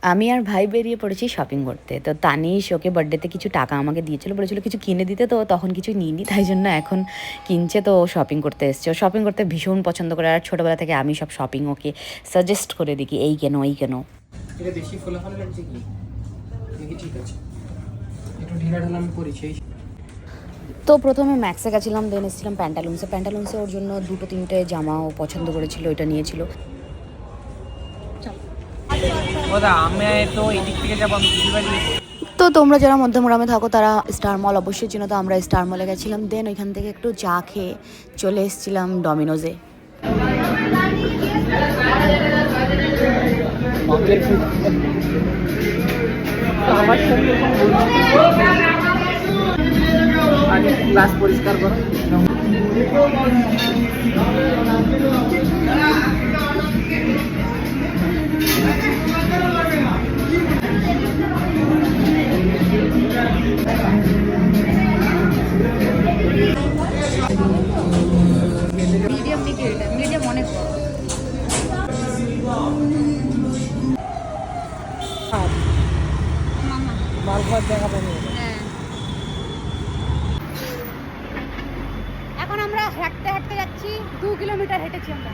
আমি আর ভাই বেরিয়ে পড়েছি শপিং করতে। তো তানিশ ওকে বার্থডেতে কিছু টাকা আমাকে দিয়েছিল, বলেছিল কিছু কিনে দিতে, তো তখন কিছু নিইনি, তাই জন্য এখন কিনছে। তো ও শপিং করতে এসছে, ও শপিং করতে ভীষণ পছন্দ করে। আর ছোটোবেলা থেকে আমি সব শপিং ওকে সাজেস্ট করে দিই, এই কেন এই কেন। এটা বেশি ফোলাফালা লাগছে কি নাকি ঠিক আছে? একটু ঢিলা ঢালা আমি করেছি। তো প্রথমে ম্যাক্সে গেছিলাম, দেন এসেছিলাম প্যান্টালুন্সে ওর জন্য 2-3টে জামা ও পছন্দ করেছিল, ওইটা নিয়েছিল। আমি তো এই দিক থেকে যাবো, আমি তো তোমরা যারা মধ্যমগ্রামে থাকো তারা স্টার মল অবশ্যই চিনো। তো আমরা স্টার মলে গেছিলাম, দেন ওইখান থেকে একটু চা খেয়ে চলে এসেছিলাম ডমিনোজে। গ্লাস পরিষ্কার করো। মিডিয়াম দিকে, মিডিয়াম অনেক মালভাত দেখা পাবো। এখন আমরা হাঁটতে হাঁটতে যাচ্ছি, 2 কিলোমিটার হেঁটেছি আমরা।